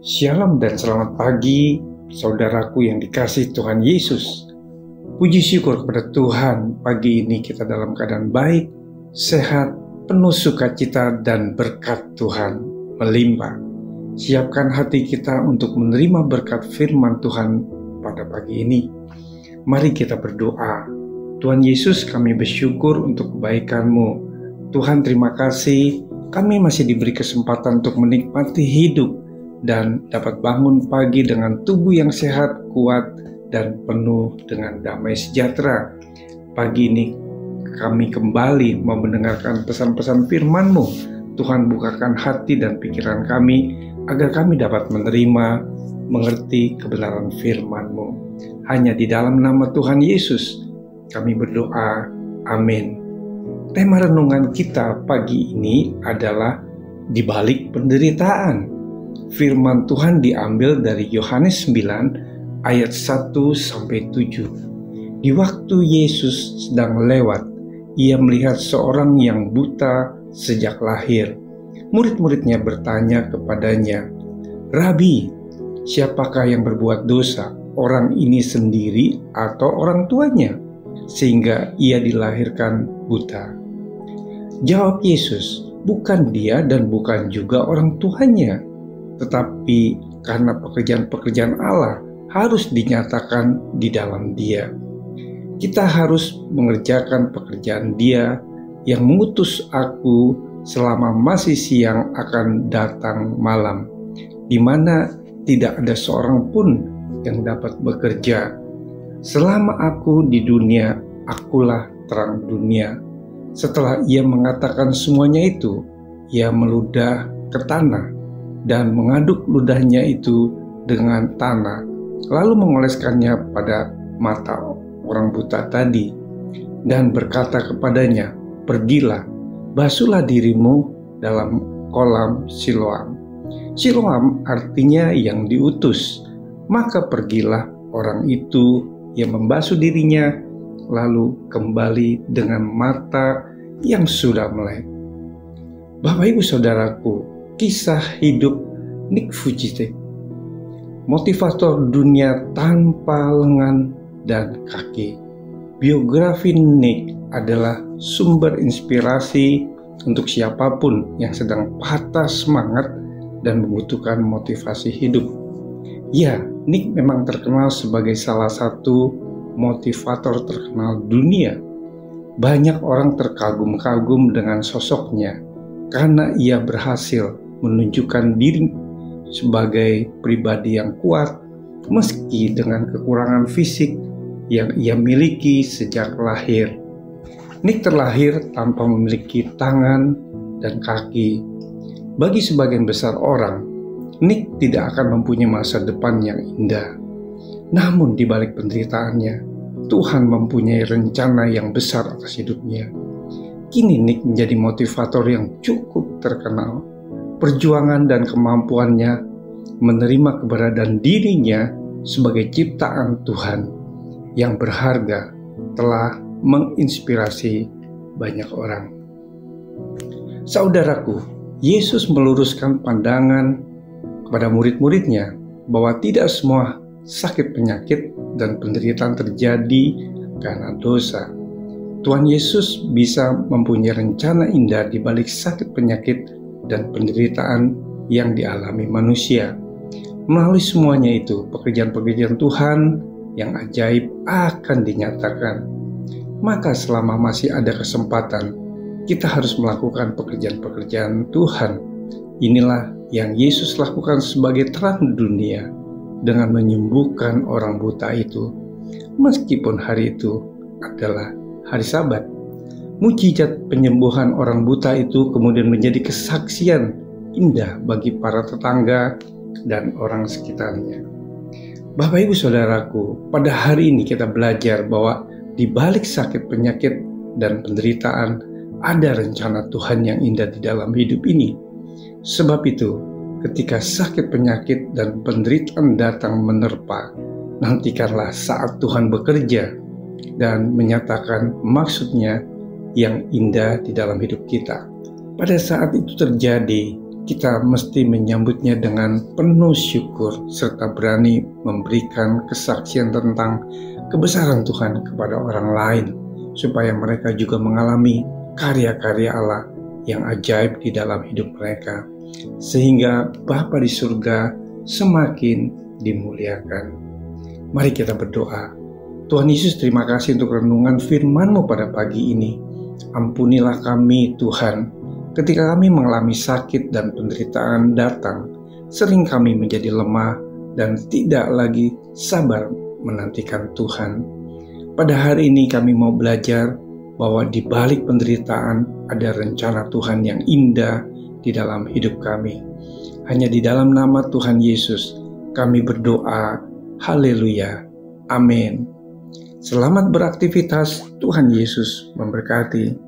Shalom dan selamat pagi, saudaraku yang dikasihi Tuhan Yesus. Puji syukur kepada Tuhan, pagi ini kita dalam keadaan baik, sehat, penuh sukacita dan berkat Tuhan melimpah. Siapkan hati kita untuk menerima berkat firman Tuhan pada pagi ini. Mari kita berdoa. Tuhan Yesus, kami bersyukur untuk kebaikan-Mu. Tuhan, terima kasih kami masih diberi kesempatan untuk menikmati hidup dan dapat bangun pagi dengan tubuh yang sehat, kuat, dan penuh dengan damai sejahtera. Pagi ini kami kembali mau mendengarkan pesan-pesan firman-Mu. Tuhan, bukakan hati dan pikiran kami agar kami dapat menerima, mengerti kebenaran firman-Mu. Hanya di dalam nama Tuhan Yesus kami berdoa, amin. Tema renungan kita pagi ini adalah di balik penderitaan. Firman Tuhan diambil dari Yohanes 9 ayat 1-7. Di waktu Yesus sedang lewat, ia melihat seorang yang buta sejak lahir. Murid-muridnya bertanya kepadanya, "Rabi, siapakah yang berbuat dosa, orang ini sendiri atau orang tuanya, sehingga ia dilahirkan buta?" Jawab Yesus, "Bukan dia dan bukan juga orang tuanya, tetapi karena pekerjaan-pekerjaan Allah harus dinyatakan di dalam Dia. Kita harus mengerjakan pekerjaan Dia yang mengutus aku selama masih siang akan datang malam, di mana tidak ada seorang pun yang dapat bekerja. Selama aku di dunia, akulah terang dunia." Setelah ia mengatakan semuanya itu, ia meludah ke tanah dan mengaduk ludahnya itu dengan tanah, lalu mengoleskannya pada mata orang buta tadi, dan berkata kepadanya, "Pergilah, basuhlah dirimu dalam kolam Siloam." Siloam artinya yang diutus. Maka pergilah orang itu yang membasuh dirinya, lalu kembali dengan mata yang sudah melek. Bapak Ibu Saudaraku, kisah hidup Nick Vujicic, motivator dunia tanpa lengan dan kaki. Biografi Nick adalah sumber inspirasi untuk siapapun yang sedang patah semangat dan membutuhkan motivasi hidup. Ya, Nick memang terkenal sebagai salah satu motivator terkenal dunia. Banyak orang terkagum-kagum dengan sosoknya karena ia berhasil menunjukkan diri sebagai pribadi yang kuat meski dengan kekurangan fisik yang ia miliki sejak lahir. Nick terlahir tanpa memiliki tangan dan kaki. Bagi sebagian besar orang, Nick tidak akan mempunyai masa depan yang indah. Namun di balik penderitaannya, Tuhan mempunyai rencana yang besar atas hidupnya. Kini Nick menjadi motivator yang cukup terkenal. Perjuangan dan kemampuannya menerima keberadaan dirinya sebagai ciptaan Tuhan yang berharga telah menginspirasi banyak orang. Saudaraku, Yesus meluruskan pandangan kepada murid-muridnya bahwa tidak semua sakit penyakit dan penderitaan terjadi karena dosa. Tuhan Yesus bisa mempunyai rencana indah di balik sakit penyakit dan penderitaan yang dialami manusia. Melalui semuanya itu, pekerjaan-pekerjaan Tuhan yang ajaib akan dinyatakan. Maka selama masih ada kesempatan, kita harus melakukan pekerjaan-pekerjaan Tuhan. Inilah yang Yesus lakukan sebagai terang dunia dengan menyembuhkan orang buta itu, meskipun hari itu adalah hari Sabat. Mujizat penyembuhan orang buta itu kemudian menjadi kesaksian indah bagi para tetangga dan orang sekitarnya. Bapak Ibu Saudaraku, pada hari ini kita belajar bahwa di balik sakit penyakit dan penderitaan ada rencana Tuhan yang indah di dalam hidup ini. Sebab itu, ketika sakit penyakit dan penderitaan datang menerpa, nantikanlah saat Tuhan bekerja dan menyatakan maksudnya yang indah di dalam hidup kita. Pada saat itu terjadi, kita mesti menyambutnya dengan penuh syukur serta berani memberikan kesaksian tentang kebesaran Tuhan kepada orang lain, supaya mereka juga mengalami karya-karya Allah yang ajaib di dalam hidup mereka, sehingga Bapa di surga semakin dimuliakan. Mari kita berdoa. Tuhan Yesus, terima kasih untuk renungan firman-Mu pada pagi ini. Ampunilah kami Tuhan, ketika kami mengalami sakit dan penderitaan datang, sering kami menjadi lemah dan tidak lagi sabar menantikan Tuhan. Pada hari ini kami mau belajar bahwa di balik penderitaan ada rencana Tuhan yang indah di dalam hidup kami. Hanya di dalam nama Tuhan Yesus kami berdoa. Haleluya. Amin. Selamat beraktivitas. Tuhan Yesus memberkati.